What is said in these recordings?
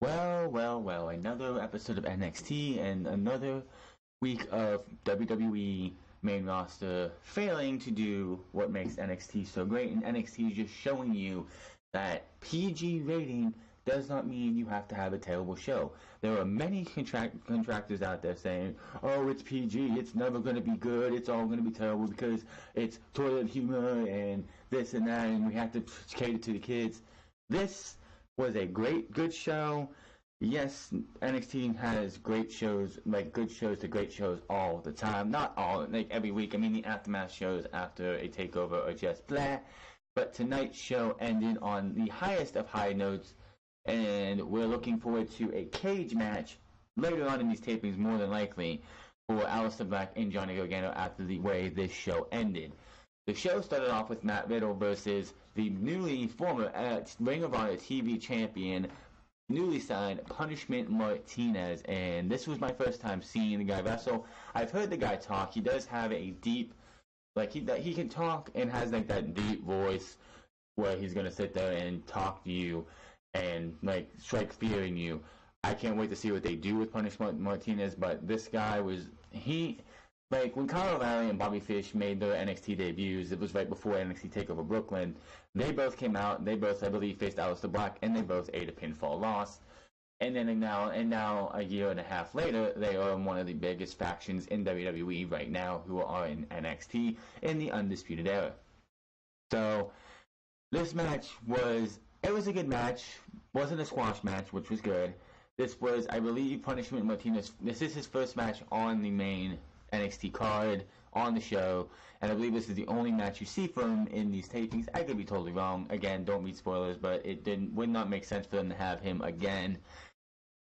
Well, another episode of NXT and another week of WWE main roster failing to do what makes NXT so great. And NXT is just showing you that PG rating does not mean you have to have a terrible show. There are many contractors out there saying, oh, it's PG, it's never going to be good, it's all going to be terrible because it's toilet humor and this and that, and we have to cater to the kids. This was a good show. Yes, NXT has great shows, like good shows to great shows all the time. Not all, like every week. I mean, the aftermath shows after a takeover are just blah. But tonight's show ended on the highest of high notes, and we're looking forward to a cage match later on in these tapings, more than likely, for Aleister Black and Johnny Gargano after the way this show ended. The show started off with Matt Riddle versus the newly former Ring of Honor TV champion, newly signed Punishment Martinez, and this was my first time seeing the guy wrestle. I've heard the guy talk. He does have a deep, like he can talk and has like that deep voice where he's gonna sit there and talk to you and like strike fear in you. I can't wait to see what they do with Punishment Martinez, but this guy was like when Kyle O'Reilly and Bobby Fish made their NXT debuts, it was right before NXT TakeOver Brooklyn. They both came out. They both, I believe, faced Aleister Black, and they both ate a pinfall loss. And now a year and a half later, they are one of the biggest factions in WWE right now, who are in NXT in the Undisputed Era. So this match was a good match. Wasn't a squash match, which was good. This was, I believe, Punishment Martinez. This is his first match on the main NXT card on the show, and I believe this is the only match you see from him in these tapings. I could be totally wrong. Again, don't read spoilers, but it would not make sense for them to have him again.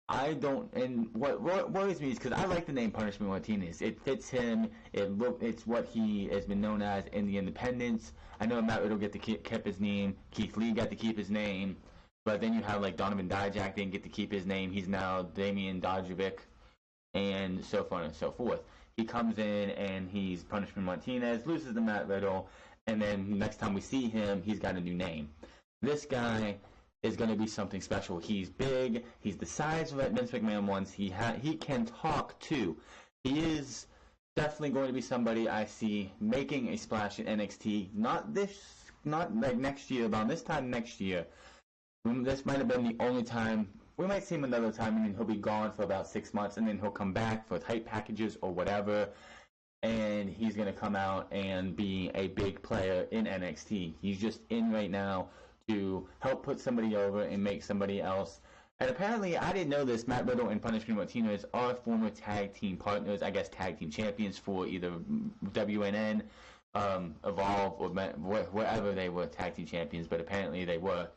I don't, and what worries me is because I like the name Punishment Martinez. It fits him. It's what he has been known as in the independents. I know Matt Riddle kept his name. Keith Lee got to keep his name, but then you have like Donovan Dijak didn't get to keep his name. He's now Damian Dojovic, and so on and so forth. He comes in and he's Punishment Martinez, loses to Matt Riddle, and then next time we see him, he's got a new name. This guy is going to be something special. He's big. He's the size that Vince McMahon wants. He can talk too. He is definitely going to be somebody I see making a splash in NXT. Not like next year, about this time next year. This might have been the only time. We might see him another time, and then he'll be gone for about 6 months, and then he'll come back for hype packages or whatever, and he's going to come out and be a big player in NXT. He's just in right now to help put somebody over and make somebody else. And apparently, I didn't know this, Matt Riddle and Punishment Martinez are former tag team partners, I guess tag team champions for either WNN, Evolve, or wherever they were tag team champions, but apparently they were.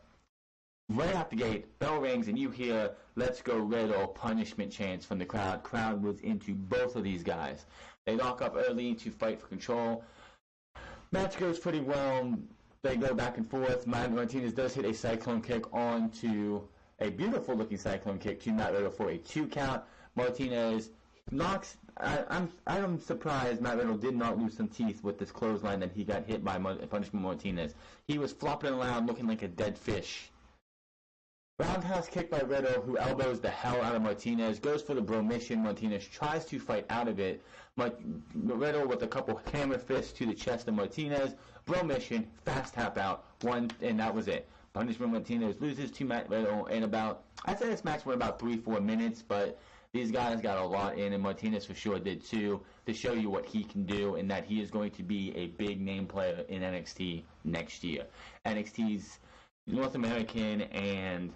Right out the gate, bell rings, and you hear "Let's go Riddle" punishment chants from the crowd. Crowd was into both of these guys. They lock up early to fight for control. Match goes pretty well. They go back and forth. Matt Martinez does hit a cyclone kick onto a beautiful looking cyclone kick to Matt Riddle for a 2 count. Martinez knocks. I'm surprised Matt Riddle did not lose some teeth with this clothesline that he got hit by Punishment Martinez. He was flopping around looking like a dead fish. Roundhouse kick by Riddle, who elbows the hell out of Martinez, goes for the bro mission. Martinez tries to fight out of it. Riddle with a couple hammer fists to the chest of Martinez. Bro mission, fast tap out, one, and that was it. Punishment Martinez loses to Matt Riddle in about, I'd say this match went about 3-4 minutes, but these guys got a lot in, and Martinez for sure did too, to show you what he can do and that he is going to be a big name player in NXT next year. NXT's North American and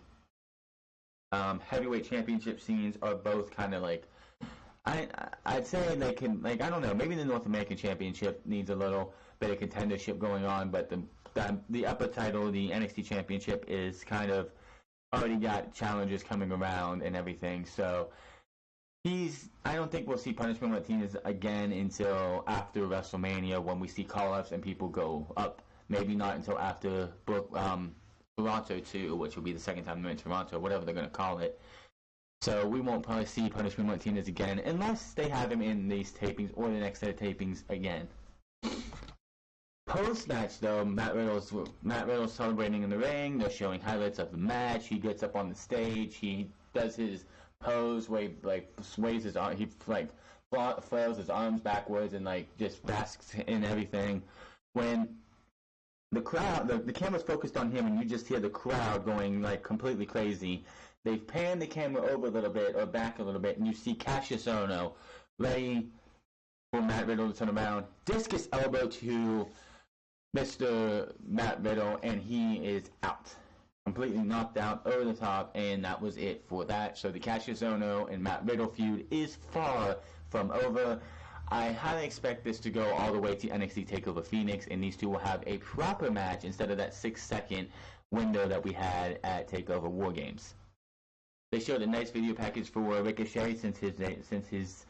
heavyweight championship scenes are both kind of like, I'd say they can, like, I don't know, maybe the North American championship needs a little bit of contendership going on, but the upper title, the NXT championship, is kind of already got challenges coming around and everything, so I don't think we'll see Punishment Martinez again until after WrestleMania, when we see call-ups and people go up. Maybe not until after Toronto too, which will be the second time they're in Toronto, whatever they're going to call it. So we won't probably see Punishment Martinez again unless they have him in these tapings or the next set of tapings again. Post-match, though, Matt Riddle's celebrating in the ring. They're showing highlights of the match. He gets up on the stage. He does his pose where he like sways his arm, he like flails his arms backwards and like just basks in everything. When the crowd, the camera's focused on him, and you just hear the crowd going like completely crazy. They've panned the camera over a little bit or back a little bit, and you see Cassius Ohno ready for Matt Riddle to turn around, discus elbow to Mr. Matt Riddle, and he is out. Completely knocked out over the top, and that was it for that. So the Cassius Ohno and Matt Riddle feud is far from over. I highly expect this to go all the way to NXT TakeOver Phoenix, and these two will have a proper match instead of that 6-second window that we had at TakeOver War Games. They showed a nice video package for Ricochet since his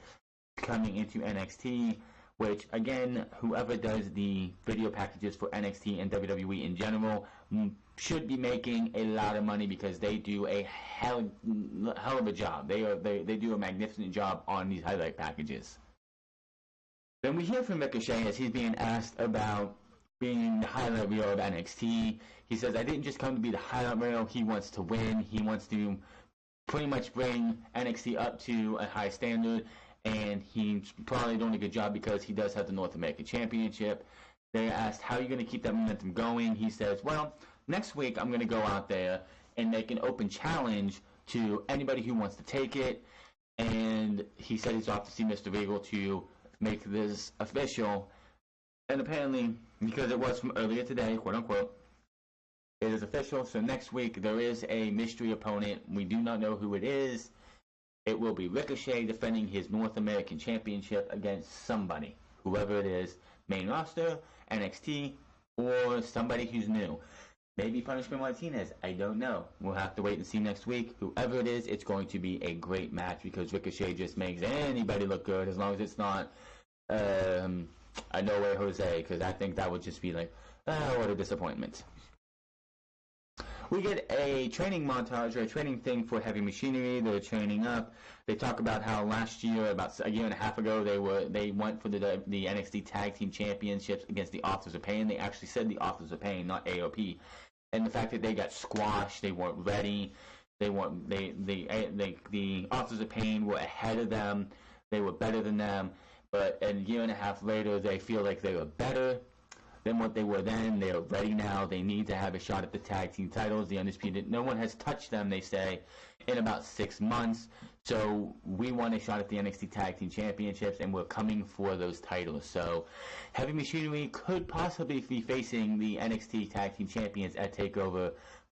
coming into NXT, which, again, whoever does the video packages for NXT and WWE in general should be making a lot of money because they do a hell of a job. They do a magnificent job on these highlight packages. Then we hear from Ricochet as he's being asked about being the highlight reel of NXT. He says, I didn't just come to be the highlight reel. He wants to win. He wants to pretty much bring NXT up to a high standard, and he's probably doing a good job because he does have the North American Championship. They asked, how are you going to keep that momentum going? He says, well, next week I'm going to go out there and make an open challenge to anybody who wants to take it. And he said he's off to see Mr. Regal to make this official. And apparently, because it was from earlier today, quote unquote, it is official. So next week there is a mystery opponent. We do not know who it is. It will be Ricochet defending his North American Championship against somebody, whoever it is, main roster, NXT, or somebody who's new. Maybe Punishment Martinez. I don't know. We'll have to wait and see next week. Whoever it is, it's going to be a great match because Ricochet just makes anybody look good as long as it's not a No Way Jose, because I think that would just be like, what a disappointment. We get a training montage or a training thing for Heavy Machinery. They're training up. They talk about how last year, about a year and a half ago, they went for the NXT Tag Team Championships against the Authors of Pain. They actually said the Authors of Pain, not AOP. And the fact that they got squashed, they weren't ready. The Authors of Pain were ahead of them. They were better than them. But a year and a half later, they feel like they were better than what they were then. They are ready now. They need to have a shot at the tag team titles. The Undisputed, no one has touched them, they say, in about 6 months. So we want a shot at the NXT Tag Team Championships, and we're coming for those titles. So Heavy Machinery could possibly be facing the NXT Tag Team Champions at TakeOver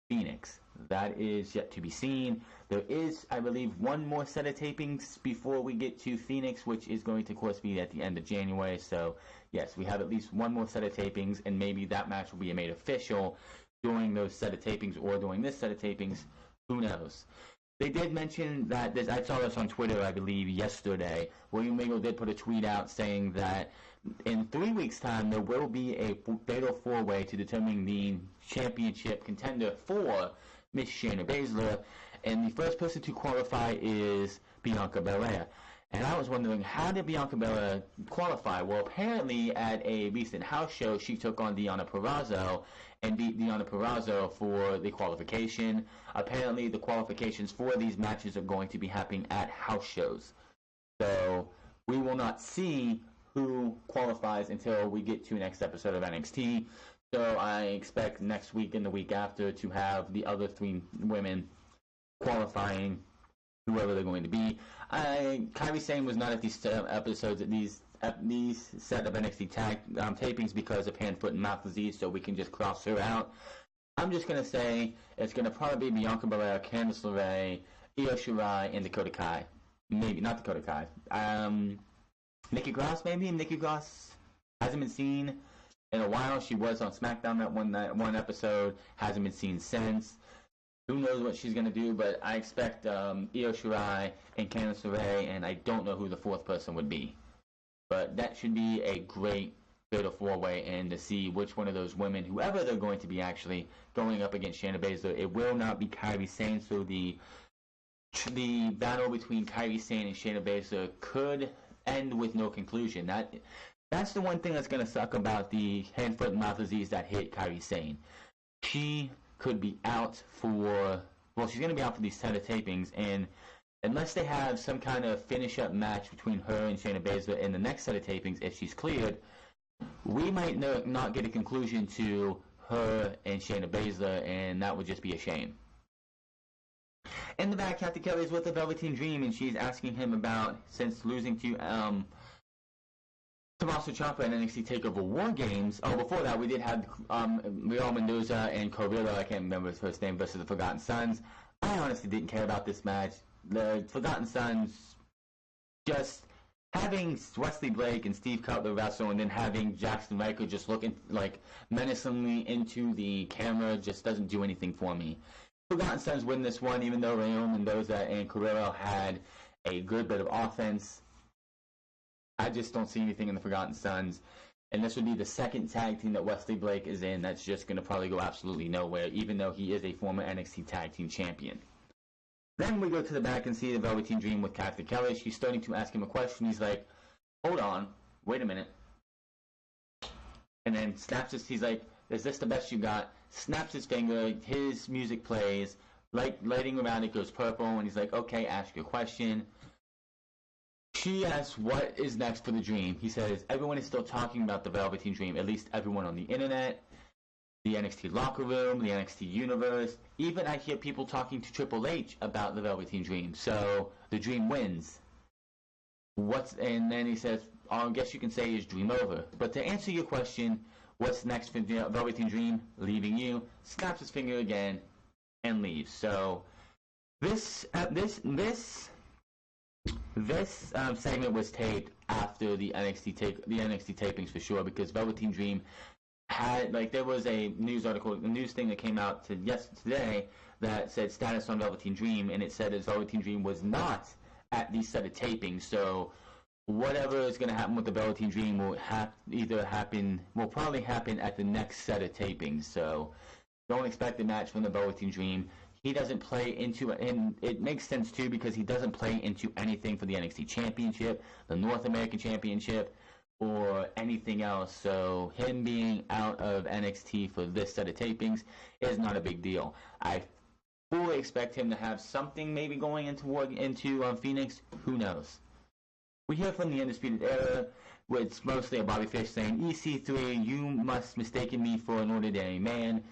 Phoenix. That is yet to be seen. There is, I believe, one more set of tapings before we get to Phoenix, which is going to, of course, be at the end of January. So, yes, we have at least one more set of tapings, and maybe that match will be made official during those set of tapings or during this set of tapings. Who knows? They did mention that, I saw this on Twitter, I believe, yesterday. William Regal did put a tweet out saying that in 3 weeks' time, there will be a fatal four-way to determine the championship contender for Miss Shayna Baszler, and the first person to qualify is Bianca Belair. And I was wondering, how did Bianca Belair qualify? Well, apparently at a recent house show, she took on Deonna Purrazzo and beat Deonna Purrazzo for the qualification. Apparently, the qualifications for these matches are going to be happening at house shows. So we will not see who qualifies until we get to the next episode of NXT. So I expect next week and the week after to have the other three women qualifying, whoever they're going to be. Kairi Sane was not at these episodes, at these set of NXT tag tapings because of hand, foot, and mouth disease, so we can just cross her out. I'm just going to say it's going to probably be Bianca Belair, Candice LeRae, Io Shirai, and Dakota Kai. Maybe, not Dakota Kai. Nikki Cross, maybe? Nikki Cross hasn't been seen in a while. She was on SmackDown that one episode, hasn't been seen since. Who knows what she's going to do, but I expect Io Shirai and Candice LeRae, and I don't know who the fourth person would be. But that should be a great fatal four-way, and to see which one of those women, whoever they're going to be actually going up against Shayna Baszler, it will not be Kairi Sane, so the battle between Kairi Sane and Shayna Baszler could end with no conclusion. That's the one thing that's going to suck about the hand, foot, and mouth disease that hit Kairi Sane. She could be out for well, she's going to be out for these set of tapings, and unless they have some kind of finish-up match between her and Shayna Baszler in the next set of tapings, if she's cleared, we might not get a conclusion to her and Shayna Baszler, and that would just be a shame. In the back, Kathy Kelly is with the Velveteen Dream, and she's asking him about, since losing to Tommaso Ciampa in NXT TakeOver War Games. Oh, before that, we did have Real Mendoza and Carrillo, I can't remember his first name, versus the Forgotten Sons. I honestly didn't care about this match. The Forgotten Sons, just having Wesley Blake and Steve Cutler wrestle, and then having Jackson Riker just looking like menacingly into the camera, just doesn't do anything for me. Forgotten Sons win this one, even though Rayon Mendoza and Carrillo had a good bit of offense. I just don't see anything in the Forgotten Sons. And this would be the second tag team that Wesley Blake is in that's just going to probably go absolutely nowhere, even though he is a former NXT Tag Team Champion. Then we go to the back and see the Velveteen Dream with Kathy Kelly. She's starting to ask him a question. He's like, hold on, wait a minute. And then snaps his, he's like, is this the best you got? Snaps his finger, his music plays, lighting around it goes purple, and he's like, okay, ask your question. She asks, what is next for the Dream? He says, everyone is still talking about the Velveteen Dream, at least everyone on the internet, the NXT locker room, the NXT universe. Even I hear people talking to Triple H about the Velveteen Dream. So the Dream wins. And then he says, I guess you can say is Dream over. But to answer your question, what's next for the Velveteen Dream? Leaving you. Snaps his finger again and leaves. So this segment was taped after the NXT tapings for sure, because Velveteen Dream had, like, there was a news thing that came out today that said status on Velveteen Dream, and it said that Velveteen Dream was not at the set of tapings. So whatever is going to happen with the Velveteen Dream will probably happen at the next set of tapings. So don't expect a match from the Velveteen Dream. He doesn't play into it, and it makes sense too, because he doesn't play into anything for the NXT Championship, the North American Championship, or anything else. So him being out of NXT for this set of tapings is not a big deal. I fully expect him to have something maybe going into Phoenix. Who knows? We hear from the Undisputed Era, with mostly a Bobby Fish saying, EC3, you must mistaken me for an ordinary man.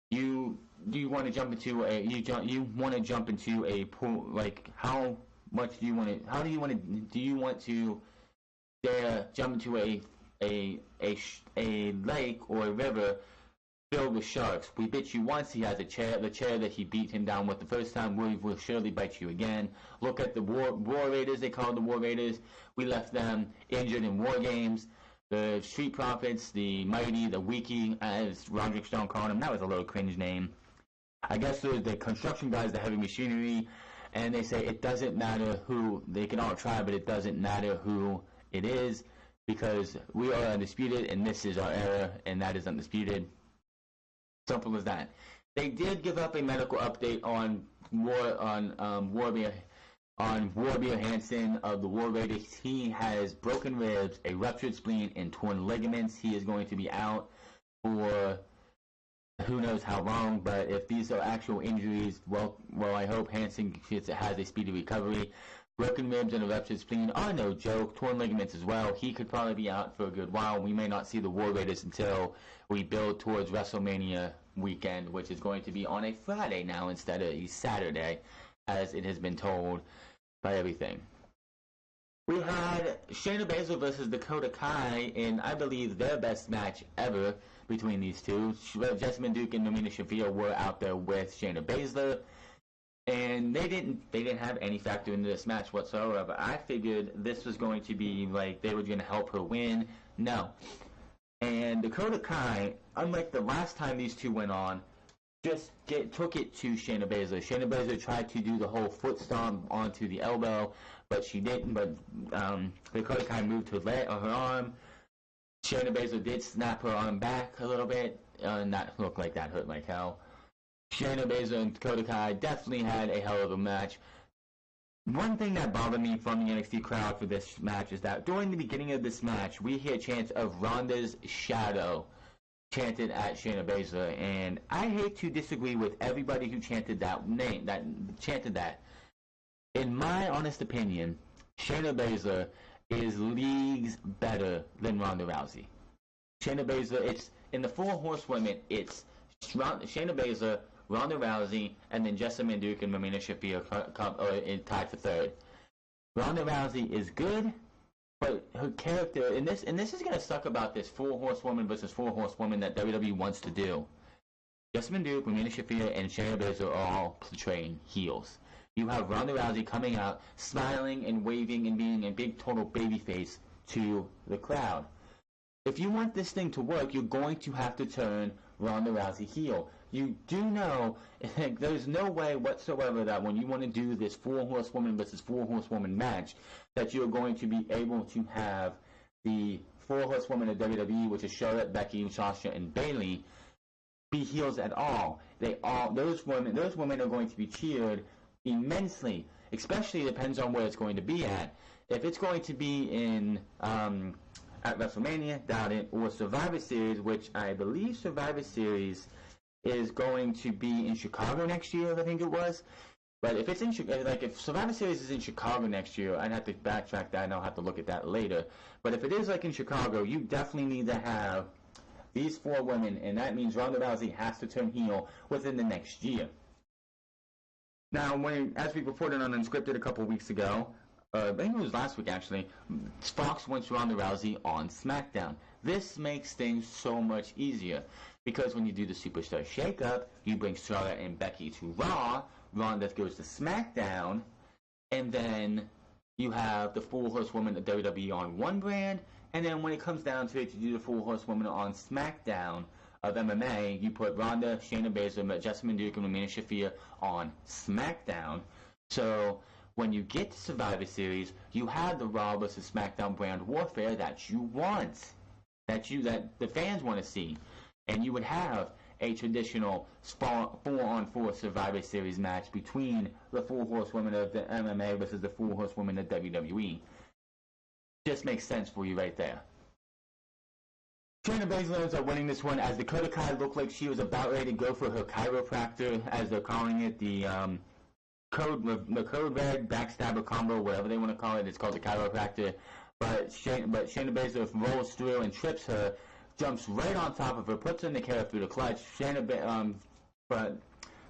You want to jump into a pool? Like, how much do you want to? How do you want to? Do you want to jump into a lake or a river filled with sharks? We bit you once. He has a chair. The chair that he beat him down with the first time. We will surely bite you again. Look at the War Raiders. They called the War Raiders. We left them injured in War Games. The Street Profits, the Mighty, the Wiki, as Roderick Strong called them. That was a little cringe name. I guess there's the construction guys, the heavy machinery, and they say it doesn't matter who. They can all try, but it doesn't matter who it is, because we are undisputed, and this is our era, and that is undisputed. Simple as that. They did give up a medical update on Warbeer Hansen of the War Raiders. He has broken ribs, a ruptured spleen, and torn ligaments. He is going to be out for who knows how long, but if these are actual injuries, well, I hope Hansen has a speedy recovery. Broken ribs and a ruptured spleen are no joke. Torn ligaments as well. He could probably be out for a good while. We may not see the War Raiders until we build towards WrestleMania weekend, which is going to be on a Friday now instead of a Saturday, as it has been told by everything. We had Shayna Baszler versus Dakota Kai in, I believe, their best match ever between these two. Jessamine Duke and Nomina Shafir were out there with Shayna Baszler, and they didn't have any factor into this match whatsoever. I figured this was going to be like they were going to help her win. No. And Dakota Kai, unlike the last time these two went on, just took it to Shayna Baszler. Shayna Baszler tried to do the whole foot stomp onto the elbow, but she didn't. But Dakota Kai moved her arm. Shayna Baszler did snap her arm back a little bit. Not look like that hurt like hell. Shayna Baszler and Dakota Kai definitely had a hell of a match. One thing that bothered me from the NXT crowd for this match is that during the beginning of this match, we hear chants of Ronda's shadow chanted at Shayna Baszler, and I hate to disagree with everybody who chanted that name, that chanted that. In my honest opinion, Shayna Baszler is leagues better than Ronda Rousey. Shayna Baszler, it's in the Four Horsewomen, it's Shayna Baszler, Ronda Rousey, and then Jessamyn Duke and Marina Shafir tied for third. Ronda Rousey is good, but her character, and this is going to suck about this Four Horsewoman versus Four Horsewoman that WWE wants to do. Jessamyn Duke, Marina Shafir, and Shayna Baszler are all portraying heels. You have Ronda Rousey coming out, smiling and waving and being a big total babyface to the crowd. If you want this thing to work, you're going to have to turn Ronda Rousey heel. You do know, there's no way whatsoever that when you want to do this Four Horsewoman versus Four Horsewoman match, that you're going to be able to have the Four Horsewomen of WWE, which is Charlotte, Becky, Sasha, and Bayley, be heels at all. Those women are going to be cheered immensely. Especially depends on where it's going to be at. If it's going to be in at WrestleMania, doubt it, or Survivor Series, which I believe Survivor Series is going to be in Chicago next year, I think it was. But if it's in if Survivor Series is in Chicago next year, I'd have to backtrack that and I'll have to look at that later. But if it is like in Chicago, you definitely need to have these four women, and that means Ronda Rousey has to turn heel within the next year. Now, as we reported on Unscripted a couple weeks ago, I think it was last week actually, Fox wants Ronda Rousey on SmackDown. This makes things so much easier because when you do the Superstar Shakeup, you bring Charlotte and Becky to Raw, Ronda goes to SmackDown, and then you have the Four Horsewomen of WWE on one brand, and then when it comes down to it, you do the Four Horsewomen on SmackDown of MMA, you put Ronda, Shayna Baszler, Jessamyn Duke, and Marina Shafir on SmackDown. So when you get to Survivor Series, you have the Raw versus SmackDown brand warfare that you want, that the fans want to see, and you would have a traditional 4-on-4 Survivor Series match between the Four Horsewomen of the MMA versus the Four Horsewomen of WWE. Just makes sense for you right there. Shayna Baszler ends up winning this one as Dakota Kai looked like she was about ready to go for her chiropractor, as they're calling it, the code red backstabber combo, whatever they want to call it. It's called the chiropractor. But Shayna Baszler rolls through and trips her, jumps right on top of her, puts her in the chair through the clutch. But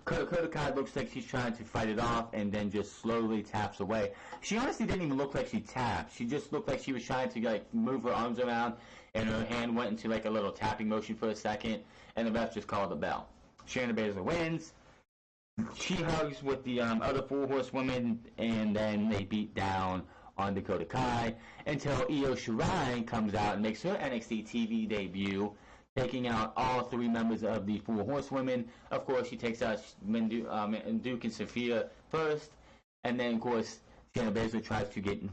Dakota Kai looks like she's trying to fight it off and then just slowly taps away. She honestly didn't even look like she tapped. She just looked like she was trying to move her arms around, and her hand went into a little tapping motion for a second, and the ref just called the bell. Shayna Baszler wins. She hugs with the other Four Horsewomen, and then they beat down on Dakota Kai until Io Shirai comes out and makes her NXT TV debut, taking out all three members of the Four Horsewomen. Of course, she takes out Duke and Sophia first, and then of course Shayna Baszler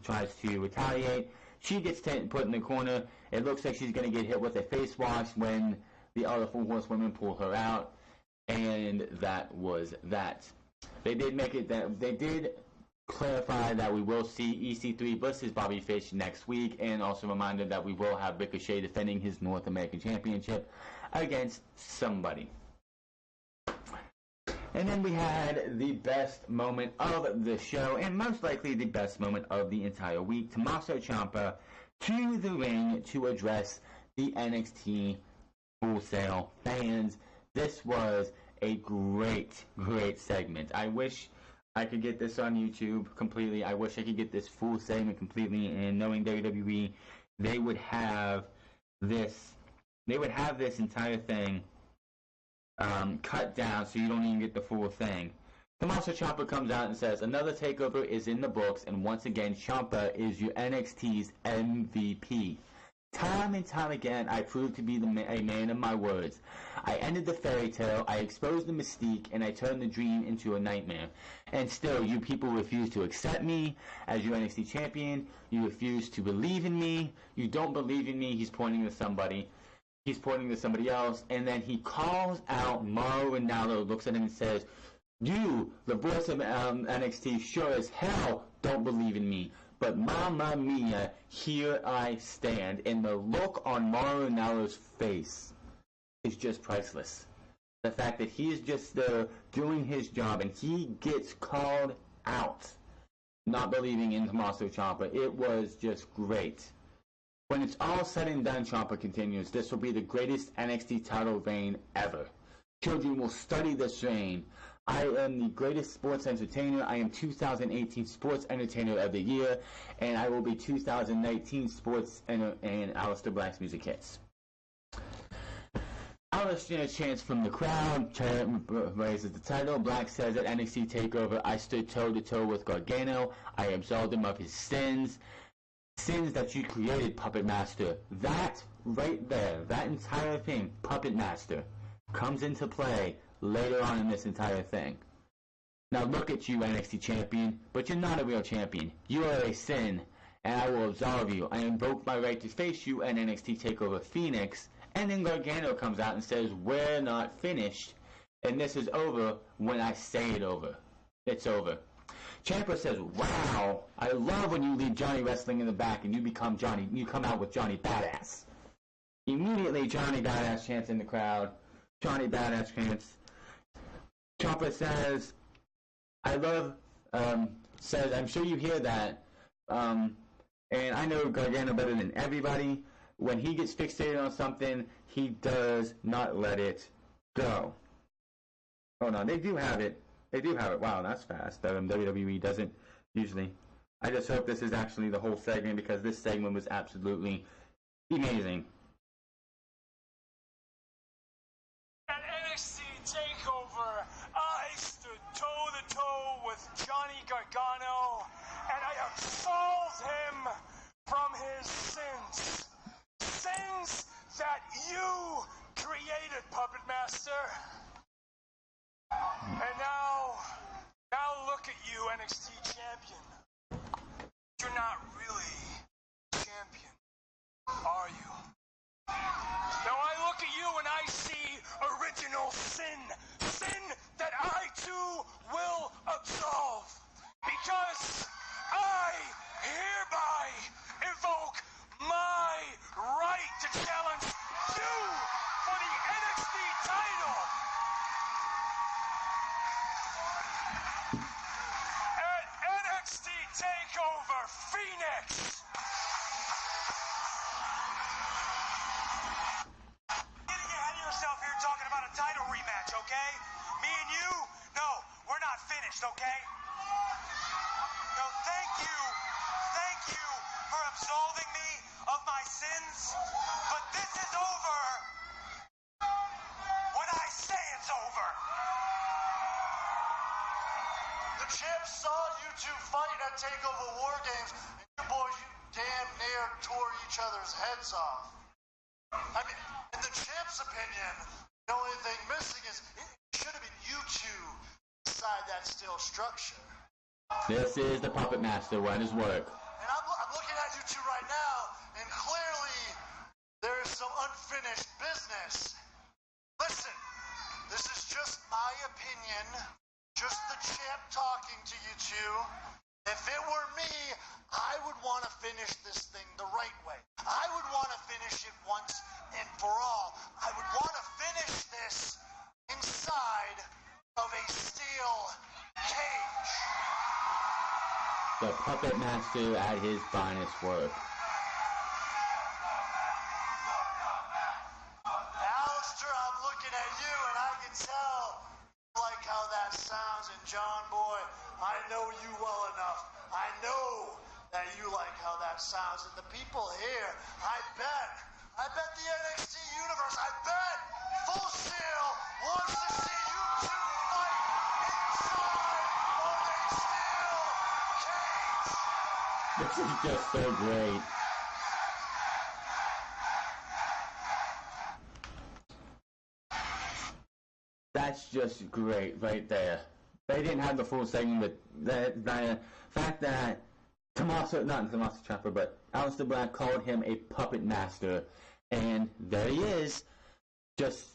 tries to retaliate. She gets put in the corner. It looks like she's going to get hit with a face wash when the other Four Horsewomen pull her out, and that was that. They did clarify that we will see EC3 versus Bobby Fish next week, and also reminded that we will have Ricochet defending his North American Championship against somebody. And then we had the best moment of the show, and most likely the best moment of the entire week. Tommaso Ciampa to the ring to address the NXT Full Sail fans. This was a great segment. I wish I could get this on YouTube completely. I wish I could get this full segment completely, and knowing WWE, they would have this entire thing cut down so you don't even get the full thing. Tommaso Ciampa comes out and says, another takeover is in the books, and once again, Ciampa is your NXT's MVP. Time and time again, I proved to be a man of my words. I ended the fairy tale, I exposed the mystique, and I turned the dream into a nightmare. And still, you people refuse to accept me as your NXT champion. You refuse to believe in me. You don't believe in me. He's pointing to somebody. He's pointing to somebody else. And then he calls out Mauro Ranallo, looks at him and says, you, the voice of NXT, sure as hell don't believe in me. But mamma mia, here I stand. And the look on Mauro Ranallo's face is just priceless. The fact that he is just there doing his job and he gets called out, not believing in Tommaso Ciampa, it was just great. When it's all said and done, Ciampa continues, this will be the greatest NXT title reign ever. Children will study this reign. I am the greatest sports entertainer. I am 2018 Sports Entertainer of the Year, and I will be 2019 Sports and Aleister Black's music hits. Aleister chants from the crowd, raises the title. Black says at NXT TakeOver, I stood toe-to-toe with Gargano. I absolved him of his sins. Sins that you created, Puppet Master. That right there, that entire thing, Puppet Master, comes into play later on in this entire thing. Now look at you, NXT Champion, but you're not a real champion. You are a sin, and I will absolve you. I invoke my right to face you at NXT TakeOver Phoenix. And then Gargano comes out and says, we're not finished, and this is over when I say it over. It's over. Ciampa says, wow, I love when you leave Johnny Wrestling in the back and you become Johnny, you come out with Johnny Badass. Immediately, Johnny Badass chants in the crowd. Johnny Badass chants. Ciampa says, I love, says, I'm sure you hear that, and I know Gargano better than everybody. When he gets fixated on something, he does not let it go. Oh no, they do have it. They do have it. Wow, that's fast. WWE doesn't usually. I just hope this is actually the whole segment because this segment was absolutely amazing. At NXT TakeOver, I stood toe-to-toe with Johnny Gargano, and I absolved him from his sins. Sins that you created, Puppet Master. And now look at you, NXT Champion. You're not really champion, are you? Now I look at you and I see original sin. Sin that I too will absolve. Because I hereby invoke my right to challenge you for the NXT title. At NXT TakeOver Phoenix. Getting ahead of yourself here talking about a title rematch, okay? Me and you? No, we're not finished, okay? No, thank you for absolving me of my sins, but this is over when I say it's over. The champ saw you two fight at TakeOver War Games, and you boys, you damn near tore each other's heads off. I mean, in the champ's opinion, the only thing missing is it should have been you two inside that steel structure. This is the Puppet Master at his work. And I'm looking at you two right now, and clearly there is some unfinished business. Listen, this is just my opinion, just the champ talking to you two. If it were me, I would want to finish this thing the right way. I would want to finish it once and for all. I would want to finish this inside of a steel cage. The Puppet Master at his finest work. Aleister, I'm looking at you and I can tell you like how that sounds. And John Boy, I know you well enough. I know that you like how that sounds. And the people here, I bet the NXT universe, I bet Full Sail wants to see you two fight inside of a steel cage. This is just so great. That's just great right there. They didn't have the full segment, but the fact that not Tommaso Ciampa, but Aleister Black called him a puppet master, and there he is, just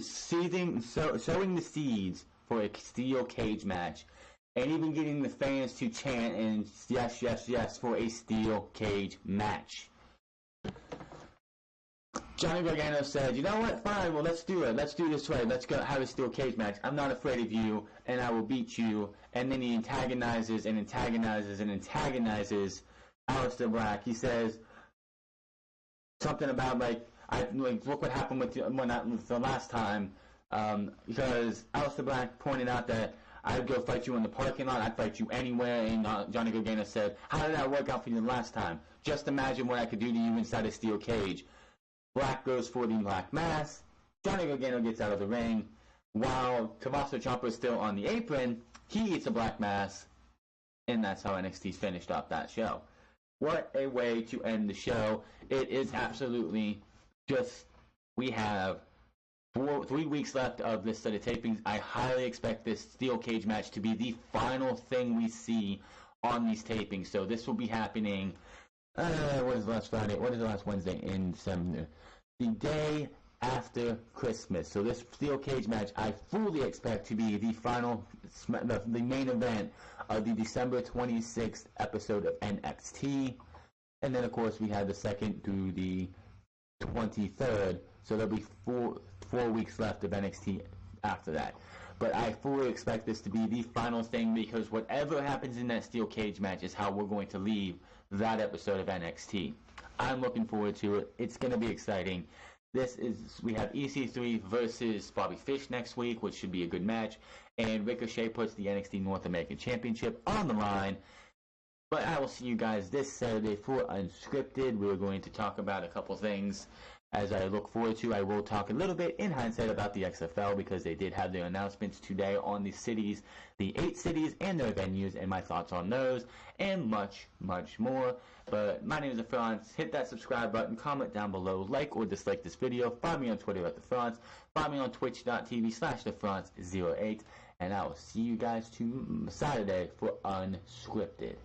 sowing the seeds for a steel cage match, and even getting the fans to chant and yes, yes, yes for a steel cage match. Johnny Gargano said, you know what, fine, well, let's do it. Let's do this right. Let's go have a steel cage match. I'm not afraid of you, and I will beat you. And then he antagonizes and antagonizes and antagonizes Aleister Black. He says something about, like look what happened with the last time, because Aleister Black pointed out that I'd go fight you in the parking lot, I'd fight you anywhere, and Johnny Gargano said, how did that work out for you the last time? Just imagine what I could do to you inside a steel cage. Black goes for the Black Mass. Johnny Gargano gets out of the ring. While Tommaso Ciampa is still on the apron, he eats a Black Mass, and that's how NXT finished off that show. What a way to end the show. It is absolutely just, we have 3 weeks left of this set of tapings. I highly expect this steel cage match to be the final thing we see on these tapings. So this will be happening, what is the last Friday? What is the last Wednesday in December? The day after Christmas. So this steel cage match, I fully expect to be the final, the main event of the December 26th episode of NXT. And then, of course, we have the 2nd through the 23rd. So there'll be four weeks left of NXT after that. But I fully expect this to be the final thing, because whatever happens in that steel cage match is how we're going to leave that episode of NXT. I'm looking forward to it. It's going to be exciting. We have EC3 versus Bobby Fish next week, which should be a good match. And Ricochet puts the NXT North American Championship on the line. But I will see you guys this Saturday for Unscripted. We're going to talk about a couple things as I look forward to. I will talk a little bit in hindsight about the XFL, because they did have their announcements today on the 8 cities and their venues, and my thoughts on those, and much, much more. But my name is TheFrance. Hit that subscribe button, comment down below, like or dislike this video, find me on Twitter at TheFrance, find me on twitch.tv/TheFrance08, and I will see you guys Saturday for Unscripted.